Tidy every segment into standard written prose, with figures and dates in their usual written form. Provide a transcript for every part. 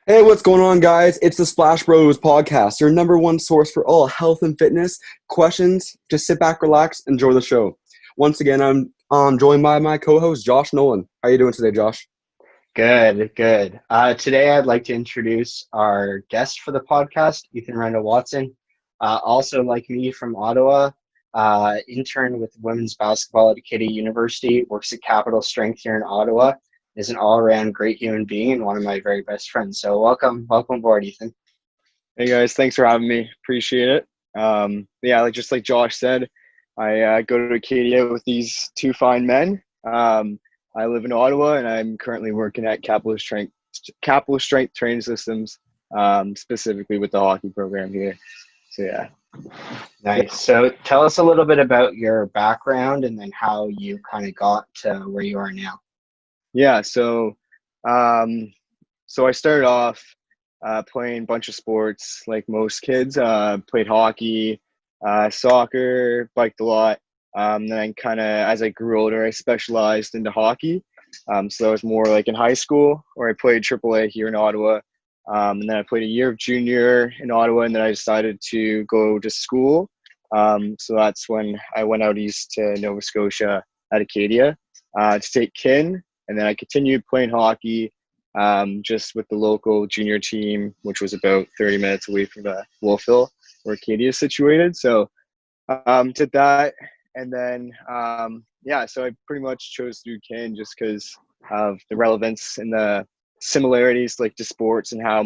Hey, what's going on, guys? It's the Splash Bros podcast, your number one source for all health and fitness questions. Just sit back, relax, enjoy the show. Once again, I'm joined by my co-host Josh Nolan. How you doing today, Josh? Good, good. Today, I'd like to introduce our guest for the podcast, Ethan Rendell-Watson. Also, like me from Ottawa, intern with women's basketball at Acadia University, works at Capital Strength here in Ottawa, is an all-around great human being and one of my very best friends. So welcome aboard, Ethan. Hey guys, thanks for having me. Appreciate it. Yeah, just like Josh said, I go to Acadia with these two fine men. I live in Ottawa, and I'm currently working at Capital Strength Training Systems, specifically with the hockey program here. So yeah, Nice. So tell us a little bit about your background and then how you kind of got to where you are now. yeah. Um, so I started off playing a bunch of sports like most kids. Played hockey, soccer, biked a lot. Then kind of as I grew older, I specialized into hockey. So I was more like in high school, where I played AAA here in Ottawa. And then I played a year of junior in Ottawa, and then I decided to go to school. So that's when I went out east to Nova Scotia at Acadia to take kin. And then I continued playing hockey just with the local junior team, which was about 30 minutes away from Wolfville, where Acadia is situated. So did that. And then, so I pretty much chose to do kin just because of the relevance and the similarities like to sports and how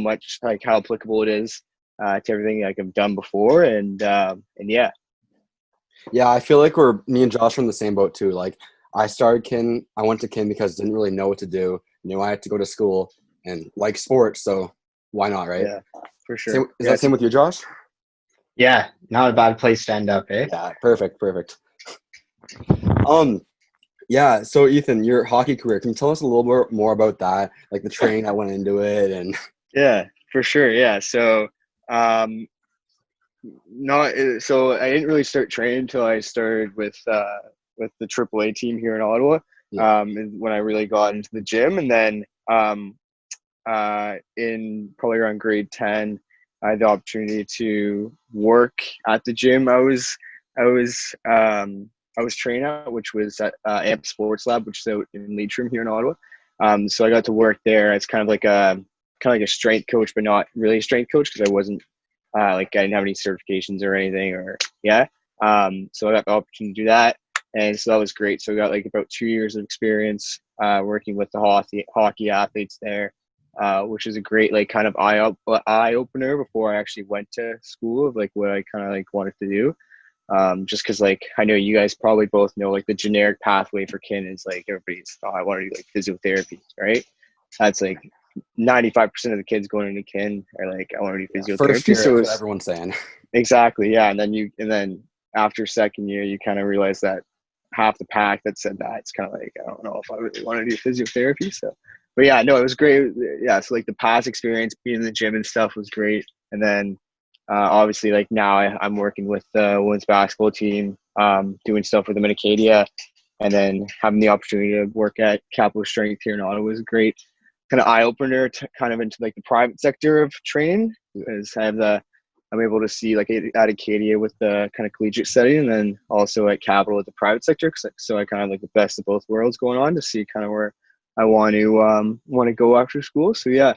applicable it is to everything like I've done before. And yeah. Yeah, I feel like me and Josh are in the same boat too. Like, I went to kin because I didn't really know what to do. I had to go to school and like sports, so why not, right? Yeah, for Same, sure. is that same with you, Josh? Yeah, not a bad place to end up, eh? Yeah, perfect, perfect. Um, Yeah, so Ethan, your hockey career, can you tell us a little bit more about that? Like the training that went into it and Yeah, for sure. Yeah. Um, not so I didn't really start training until I started with the AAA team here in Ottawa. yeah. And when I really got into the gym, and then in probably around grade 10, I had the opportunity to work at the gym. I was I was training at, which was at AMP Sports Lab, which is out in Leitrim here in Ottawa. So I got to work there as kind of like a strength coach, but not really a strength coach because I wasn't like I didn't have any certifications or anything, or yeah. So I got the opportunity to do that, and so that was great. So I got like about 2 years of experience working with the hockey athletes there, which is a great like kind of eye opener before I actually went to school of like what I kind of like wanted to do. Just because like I know you guys probably both know like the generic pathway for kin is like everybody's I want to do like physiotherapy, right? That's like 95% of the kids going into kin are like, I want to do Yeah, first physiotherapy. year, So that's what it's everyone's saying. exactly, yeah. And then after second year, you kind of realize that half the pack that said that it's kind of like, I don't know if I really want to do physiotherapy. So, but yeah, no, it was great. Yeah. So like the past experience being in the gym and stuff was great. And then obviously like now I'm working with the women's basketball team, doing stuff with them in Acadia, and then having the opportunity to work at Capital Strength here in Ottawa was great kind of eye opener to kind of into like the private sector of training because I'm able to see like at Acadia with the kind of collegiate setting and then also at Capital with the private sector. So I kind of like the best of both worlds going on to see kind of where I want to go after school. So yeah.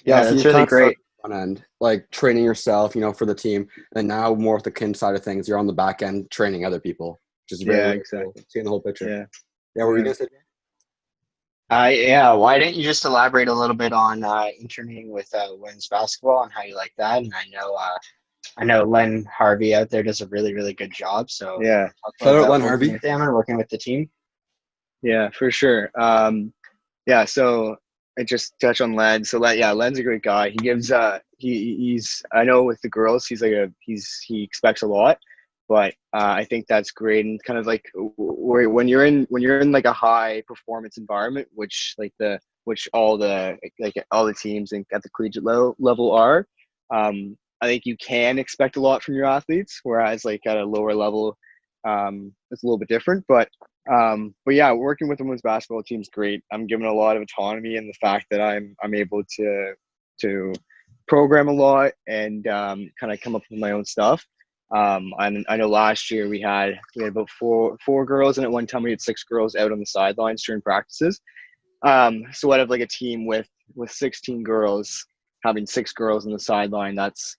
Yeah, Yeah, so that's you really kind of started great. on the front end, like training yourself, for the team, and now more with the kin side of things, you're on the back end training other people, which is very, Yeah, very cool. exactly. Seeing the whole picture. Yeah. Yeah, what were you Yeah. gonna say? Yeah, why didn't you just elaborate a little bit on interning with women's basketball and how you like that? And I know Len Harvey out there does a really, really good job. So Yeah. talk a Shout little out about Len working Harvey. with them and working with the team. Yeah, for sure. Yeah, so I just touch on Len. So Len's a great guy. He gives he's I know with the girls he expects a lot, but I think that's great and kind of like when you're in like a high performance environment, which all the teams at the collegiate level are. I think you can expect a lot from your athletes, whereas like at a lower level. it's a little bit different, but yeah, working with the women's basketball team is great. I'm given a lot of autonomy, and the fact that I'm able to program a lot and kind of come up with my own stuff. I know last year we had about four girls, and at one time we had 6 girls out on the sidelines during practices. So out of like a team with 16 girls, having 6 girls on the sideline, that's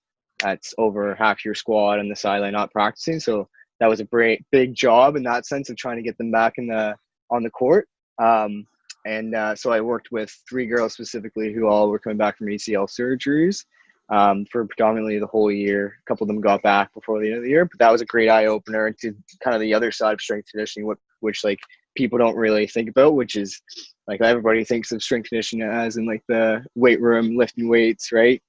over half your squad on the sideline not practicing. So that was a great big job in that sense of trying to get them back on the court. So I worked with 3 girls specifically who all were coming back from ACL surgeries for predominantly the whole year. A couple of them got back before the end of the year, but that was a great eye opener to kind of the other side of strength conditioning, which like people don't really think about, which is like everybody thinks of strength conditioning as in like the weight room, lifting weights, right?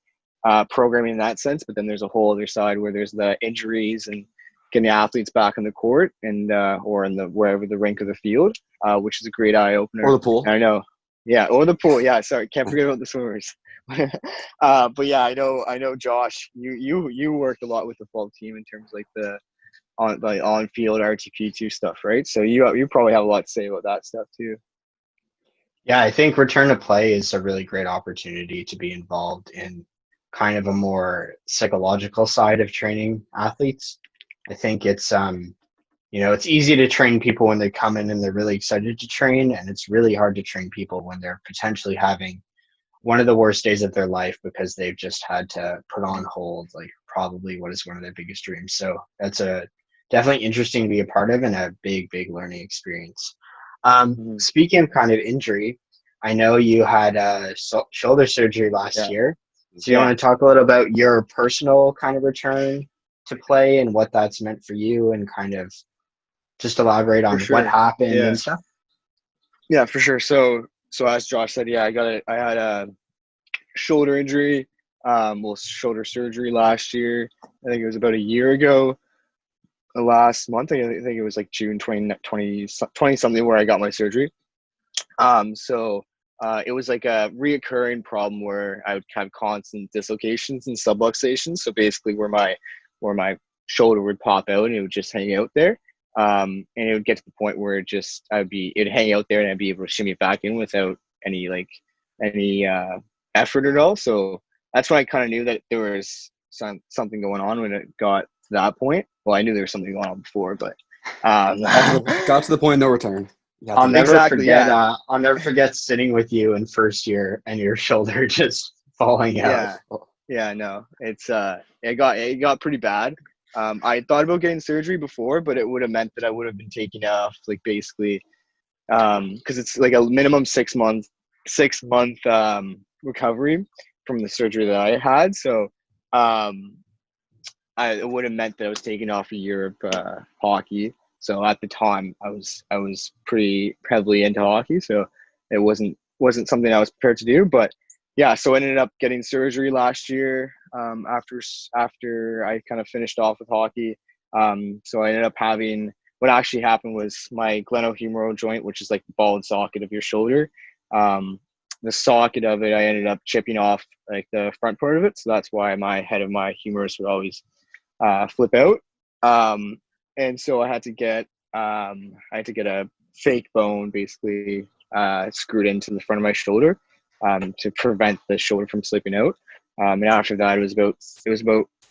Programming in that sense, but then there's a whole other side where there's the injuries and getting the athletes back on the court and or in the wherever the rink or the field, which is a great eye opener. Or the pool. And I know, yeah, or the pool. Yeah, sorry, can't forget about the swimmers. But yeah, I know, Josh, you worked a lot with the fall team in terms of like the on field RTP2 stuff, right? So you probably have a lot to say about that stuff too. Yeah, I think return to play is a really great opportunity to be involved in kind of a more psychological side of training athletes. I think it's it's easy to train people when they come in and they're really excited to train, and it's really hard to train people when they're potentially having one of the worst days of their life because they've just had to put on hold like probably what is one of their biggest dreams. So that's definitely interesting to be a part of and a big learning experience. Speaking of kind of injury, I know you had shoulder surgery last year. So you want to talk a little about your personal kind of return to play and what that's meant for you, and kind of just elaborate on what happened and stuff? Yeah, for sure. So as Josh said, I had a shoulder injury, shoulder surgery last year. I think it was about a year ago. Last month, I think it was like June 20 something where I got my surgery. It was like a reoccurring problem where I would have constant dislocations and subluxations. So basically where my shoulder would pop out and it would just hang out there. And it would get to the point where it'd hang out there and I'd be able to shimmy it back in without any effort at all. So that's when I kind of knew that there was something going on when it got to that point. Well, I knew there was something going on before, but got to the point of no return. I'll never forget sitting with you in first year and your shoulder just falling out. Yeah, no, it got pretty bad. I thought about getting surgery before, but it would have meant that I would have been taken off, like basically, because it's like a minimum 6 month recovery from the surgery that I had. So, it would have meant that I was taken off a year of hockey. So at the time, I was pretty heavily into hockey, so it wasn't something I was prepared to do. But yeah, so I ended up getting surgery last year after I kind of finished off with hockey. So I ended up having, what actually happened was my glenohumeral joint, which is like the ball and socket of your shoulder. The socket of it, I ended up chipping off like the front part of it. So that's why my head of my humerus would always flip out. And so I had to get a fake bone basically screwed into the front of my shoulder to prevent the shoulder from slipping out. And after that, it was about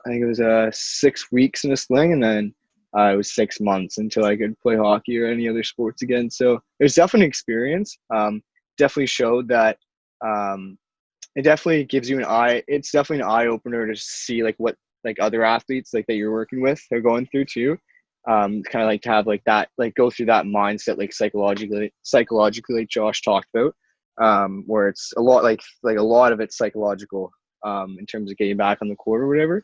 I think it was 6 weeks in a sling, and then it was 6 months until I could play hockey or any other sports again. So it was definitely an experience. Definitely showed that it definitely gives you it's definitely an eye opener to see like what like other athletes like that you're working with are going through too. Kind of like to have like that, like go through that mindset, like psychologically like Josh talked about, where it's a lot like a lot of it's psychological, in terms of getting back on the court or whatever.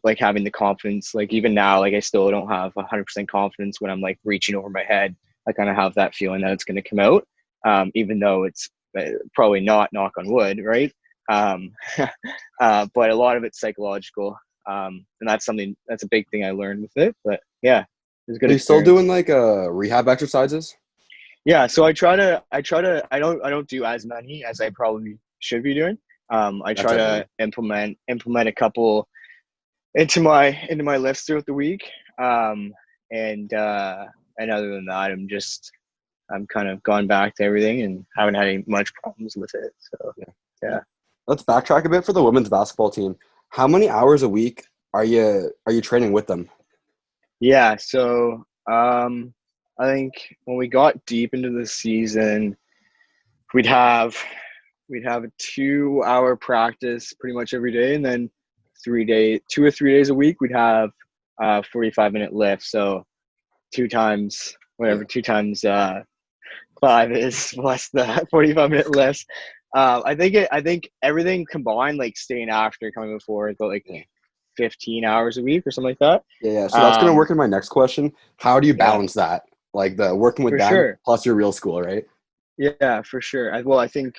Like having the confidence, like even now, like I still don't have 100% confidence when I'm like reaching over my head. I kind of have that feeling that it's going to come out, even though it's probably not, knock on wood, right? But a lot of it's psychological. And that's a big thing I learned with it. But yeah, it was good. Are you still doing like rehab exercises? Yeah, so I don't do as many as I probably should be doing. I try to implement a couple into my lifts throughout the week. and other than that, I'm kind of gone back to everything and haven't had any much problems with it. So yeah. Let's backtrack a bit for the women's basketball team. How many hours a week are you training with them? Yeah, so I think when we got deep into the season, we'd have a 2-hour practice pretty much every day, and then 2 or 3 days a week, we'd have 45-minute lift. So 2 times 5 is plus the 45-minute lift. I think everything combined, like staying after coming before, about like 15 hours a week or something like that. Yeah. So that's gonna work in my next question. How do you balance that? Like the working with For them sure. plus your real school, right? Yeah, for sure. I think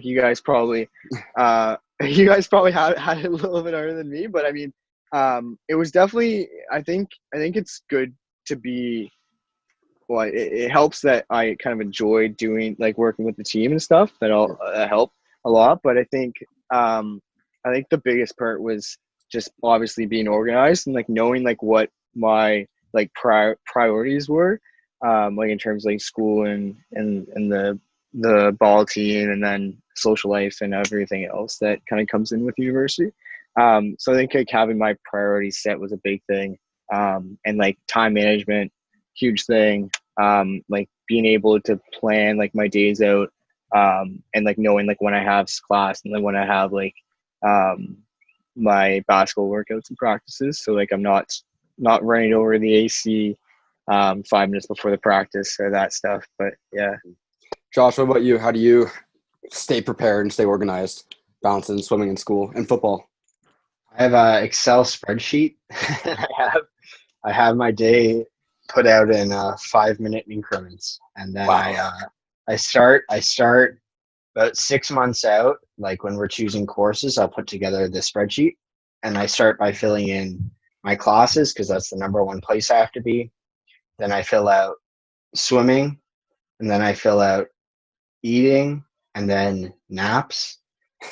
you guys probably had it a little bit harder than me, but I mean, it was definitely. I think it's good to be. Well, it helps that I kind of enjoy doing like working with the team and stuff. That'll help a lot. But I think the biggest part was just obviously being organized and like knowing like what my like priorities were, like in terms of like school and the ball team and then social life and everything else that kind of comes in with university. So I think like having my priorities set was a big thing, and like time management, huge thing. Like being able to plan like my days out, and like knowing like when I have class and then when I have like my basketball workouts and practices. So like I'm not running over the AC 5 minutes before the practice or that stuff. But yeah. Josh, what about you? How do you stay prepared and stay organized, balancing swimming and school and football? I have a Excel spreadsheet. I have my day put out in 5-minute increments, and then I start about 6 months out. Like when we're choosing courses, I'll put together the spreadsheet, and I start by filling in my classes because that's the number one place I have to be. Then I fill out swimming, and then I fill out eating, and then naps,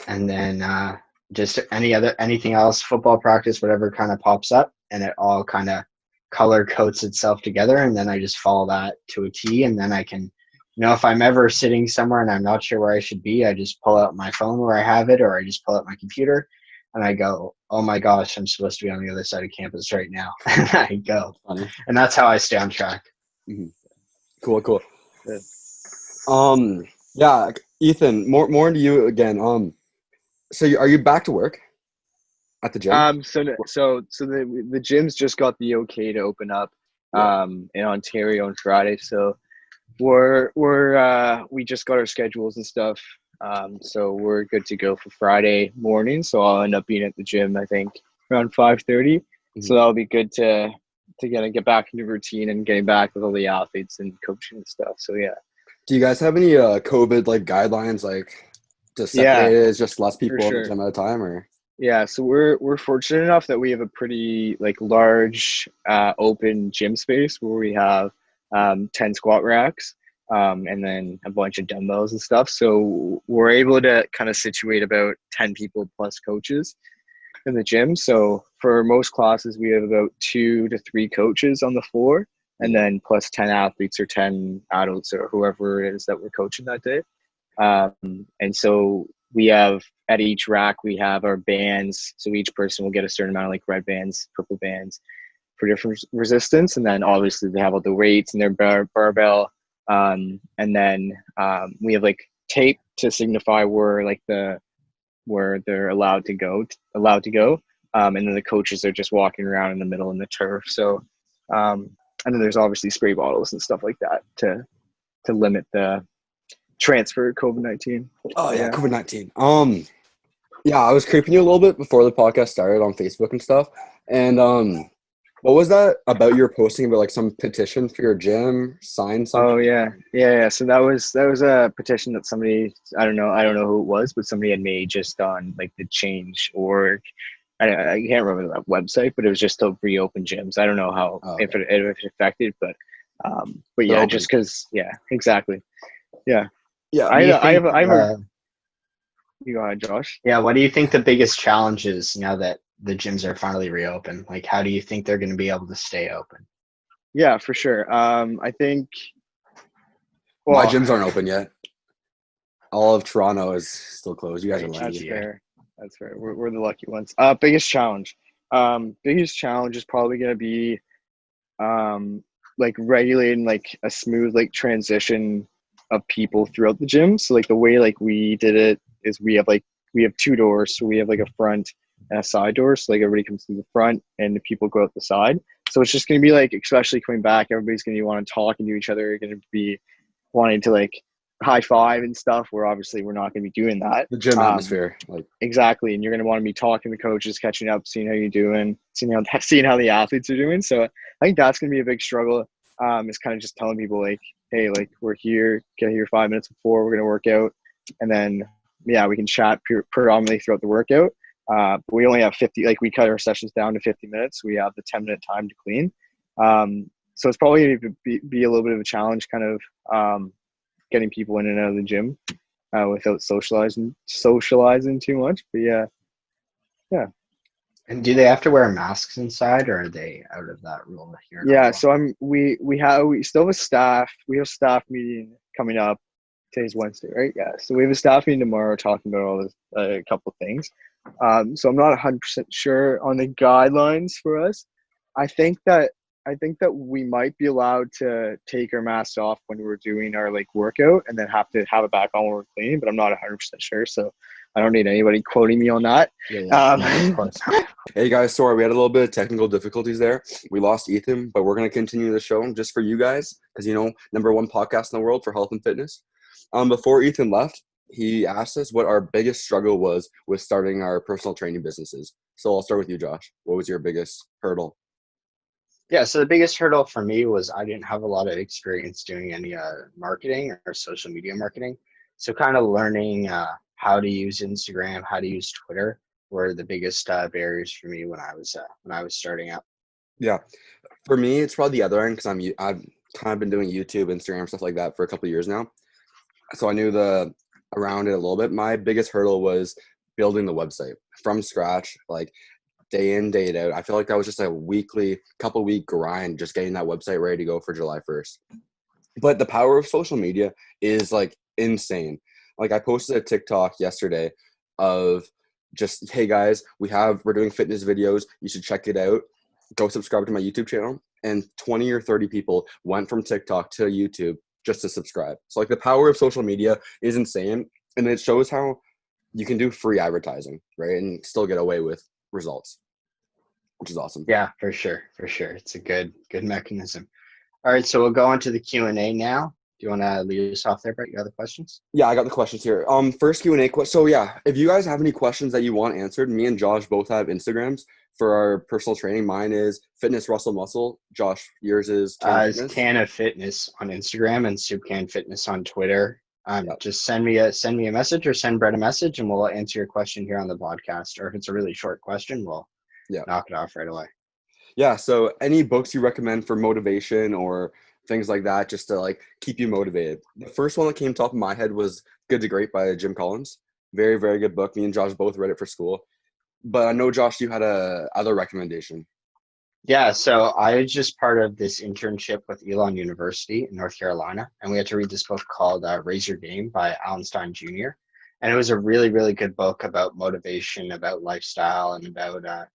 and then just anything else, football practice, whatever kind of pops up, and it all kind of color coats itself together, and then I just follow that to a T, and then I can, if I'm ever sitting somewhere and I'm not sure where I should be, I just pull out my phone where I have it, or I just pull out my computer, and I go, oh my gosh, I'm supposed to be on the other side of campus right now. And I go. Funny. And that's how I stay on track. Mm-hmm. Cool. Yeah, Ethan, more into you again. So are you back to work at the gym? So the gyms just got the okay to open up in Ontario on Friday. So we just got our schedules and stuff. So we're good to go for Friday morning. So I'll end up being at the gym, I think, around 5:30. Mm-hmm. So that'll be good to get back into routine and getting back with all the athletes and coaching and stuff. So yeah. Do you guys have any COVID like guidelines, like to separate it as just less people at a time, or? Yeah, so we're fortunate enough that we have a pretty like large open gym space where we have 10 squat racks, and then a bunch of dumbbells and stuff. So we're able to kind of situate about 10 people plus coaches in the gym. So for most classes, we have about 2 to 3 coaches on the floor, and then plus 10 athletes or 10 adults or whoever it is that we're coaching that day. And so we have at each rack, we have our bands. So each person will get a certain amount of like red bands, purple bands for different resistance. And then obviously they have all the weights and their barbell. And then we have like tape to signify where they're allowed to go. And then the coaches are just walking around in the middle in the turf. So, and then there's obviously spray bottles and stuff like that to limit the transfer COVID-19. Oh yeah, COVID-19. Yeah, I was creeping you a little bit before the podcast started on Facebook and stuff. And what was that about your posting about like some petition for your gym, sign something? Oh yeah. So that was a petition that somebody, I don't know who it was, but somebody had made just on like the Change.org. I can't remember that website, but it was just to reopen gyms. I don't know how if it affected, but yeah, just because exactly. Yeah. You go ahead, Josh. Yeah, what do you think the biggest challenge is now that the gyms are finally reopened? Like, how do you think they're going to be able to stay open? Yeah, for sure. I think. My Well, gyms aren't open yet. All of Toronto is still closed. You guys are Right, that's lucky. fair. That's fair. We're the lucky ones. Biggest challenge. Biggest challenge is probably gonna be like regulating like a smooth like transition of people throughout the gym. So like the way like we did it is we have two doors. So we have like a front and a side door. So like everybody comes through the front and the people go out the side. So it's just gonna be like, especially coming back, everybody's gonna want to talk and to each other, gonna be wanting to like high five and stuff, where obviously we're not gonna be doing that. The gym atmosphere, like Exactly, and you're going to want to be talking to coaches, catching up, seeing how you're doing, seeing how the athletes are doing. So I think that's going to be a big struggle. Is kind of just telling people like, hey, like we're here, get here 5 minutes before, we're going to work out, and then yeah, we can chat predominantly throughout the workout. But we only have 50. Like we cut our sessions down to 50 minutes. We have the 10-minute time to clean. So it's probably going to be a little bit of a challenge, kind of getting people in and out of the gym. Without socializing too much. But yeah. And do they have to wear masks inside, or are they out of that rule here? Yeah. So we still have a staff. We have a staff meeting coming up. Today's Wednesday, right? Yeah. So we have a staff meeting tomorrow talking about all this, a couple of things. So I'm not 100% sure on the guidelines for us. I think that we might be allowed to take our masks off when we're doing our like workout, and then have to have it back on when we're cleaning. But I'm not 100% sure, so I don't need anybody quoting me on that. Yeah, no, of course. Hey guys, sorry, we had a little bit of technical difficulties there. We lost Ethan, but we're going to continue the show just for you guys because, number one podcast in the world for health and fitness. Before Ethan left, he asked us what our biggest struggle was with starting our personal training businesses. So I'll start with you, Josh. What was your biggest hurdle? Yeah, so the biggest hurdle for me was I didn't have a lot of experience doing any marketing or social media marketing. So kind of learning how to use Instagram, how to use Twitter were the biggest barriers for me when I was starting out. Yeah, for me, it's probably the other end because I've kind of been doing YouTube, Instagram, stuff like that for a couple of years now. So I knew around it a little bit. My biggest hurdle was building the website from scratch, like day in, day out. I feel like that was just a couple week grind, just getting that website ready to go for July 1st. But the power of social media is like insane. Like I posted a TikTok yesterday of just, hey guys, we're doing fitness videos. You should check it out. Go subscribe to my YouTube channel. And 20 or 30 people went from TikTok to YouTube just to subscribe. So like the power of social media is insane. And it shows how you can do free advertising, right? And still get away with results, which is awesome. Yeah, for sure. It's a good mechanism. All right, so we'll go into the Q&A now. Do you want to lead us off there, Brett? You got the questions? Yeah, I got the questions here. First Q&A question. So yeah, if you guys have any questions that you want answered, me and Josh both have Instagrams for our personal training. Mine is Fitness Russell Muscle. Josh, yours is Can of Fitness on Instagram and Soup Can Fitness on Twitter. Just send me a message or send Brett a message, and we'll answer your question here on the podcast. Or if it's a really short question, we'll knock it off right away. Yeah. So any books you recommend for motivation or things like that, just to like keep you motivated? The first one that came top of my head was Good to Great by Jim Collins. Very, very good book. Me and Josh both read it for school. But I know, Josh, you had a other recommendation. Yeah, so I was just part of this internship with Elon University in North Carolina, and we had to read this book called Raise Your Game by Alan Stein Jr. And it was a really, really good book about motivation, about lifestyle, and about a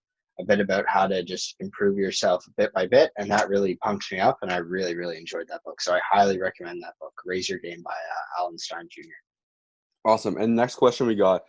bit about how to just improve yourself bit by bit. And that really pumped me up, and I really, really enjoyed that book. So I highly recommend that book, Raise Your Game by Alan Stein Jr. Awesome. And next question we got,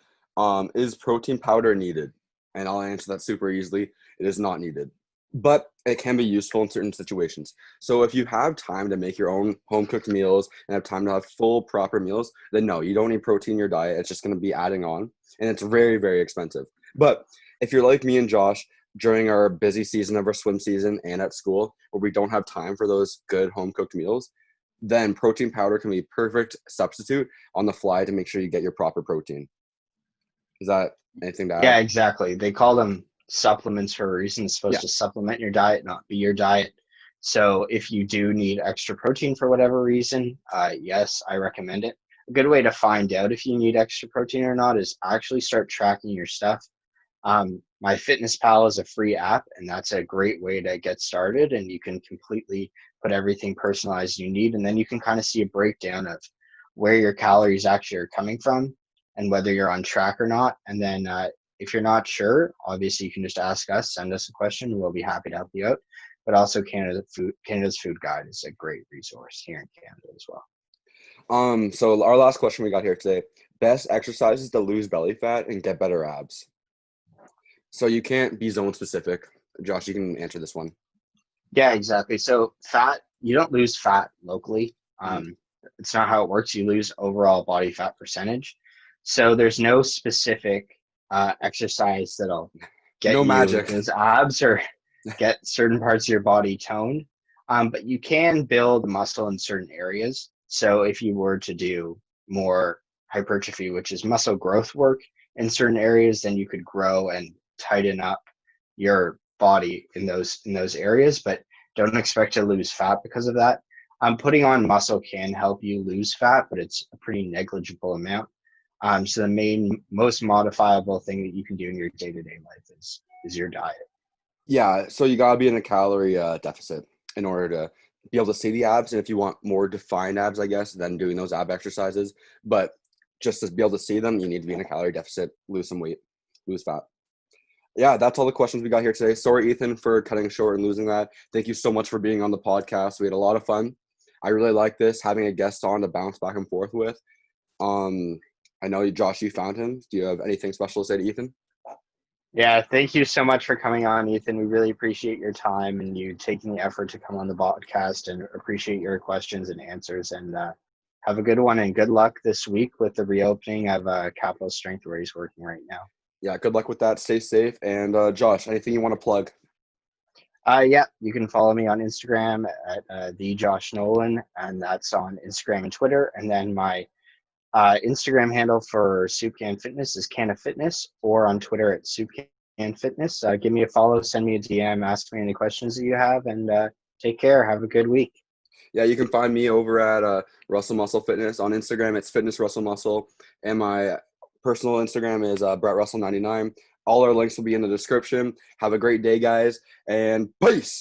is protein powder needed? And I'll answer that super easily. It is not needed, but it can be useful in certain situations. So if you have time to make your own home-cooked meals and have time to have full, proper meals, then no, you don't need protein in your diet. It's just going to be adding on, and it's very, very expensive. But if you're like me and Josh, during our busy season of our swim season and at school, where we don't have time for those good home-cooked meals, then protein powder can be a perfect substitute on the fly to make sure you get your proper protein. Is that anything to add? Yeah, exactly. They call them supplements for a reason. It's supposed to supplement your diet, not be your diet. So if you do need extra protein for whatever reason, yes, I recommend it. A good way to find out if you need extra protein or not is actually start tracking your stuff. MyFitnessPal is a free app, and that's a great way to get started. And you can completely put everything personalized you need, and then you can kind of see a breakdown of where your calories actually are coming from and whether you're on track or not. And then if you're not sure, obviously you can just ask us, send us a question, and we'll be happy to help you out. But also Canada's Food Guide is a great resource here in Canada as well. So our last question we got here today: best exercises to lose belly fat and get better abs. So you can't be zone specific. Josh, you can answer this one. Yeah, exactly. So you don't lose fat locally. It's not how it works. You lose overall body fat percentage. So there's no specific exercise that'll get No you magic. those abs or get certain parts of your body toned. But you can build muscle in certain areas. So if you were to do more hypertrophy, which is muscle growth work in certain areas, then you could grow and tighten up your body in those areas, but don't expect to lose fat because of that. Putting on muscle can help you lose fat, but it's a pretty negligible amount. So the most modifiable thing that you can do in your day-to-day life is your diet. Yeah, so you gotta be in a calorie deficit in order to be able to see the abs. And if you want more defined abs, I guess, then doing those ab exercises. But just to be able to see them, you need to be in a calorie deficit, lose some weight, lose fat. Yeah, that's all the questions we got here today. Sorry, Ethan, for cutting short and losing that. Thank you so much for being on the podcast. We had a lot of fun. I really like this, having a guest on to bounce back and forth with. I know, Josh, you found him. Do you have anything special to say to Ethan? Yeah, thank you so much for coming on, Ethan. We really appreciate your time and you taking the effort to come on the podcast, and appreciate your questions and answers. And have a good one, and good luck this week with the reopening of Capital Strength where he's working right now. Yeah, good luck with that. Stay safe. And Josh, anything you want to plug? Yeah, you can follow me on Instagram at the Josh Nolan, and that's on Instagram and Twitter. And then my Instagram handle for Soup Can Fitness is Can of Fitness, or on Twitter at Soup Can Fitness. Give me a follow, send me a DM, ask me any questions that you have, and take care. Have a good week. Yeah, you can find me over at Russell Muscle Fitness on Instagram. It's Fitness Russell Muscle, and my personal Instagram is Brett Russell 99. All our links will be in the description. Have a great day, guys, and peace.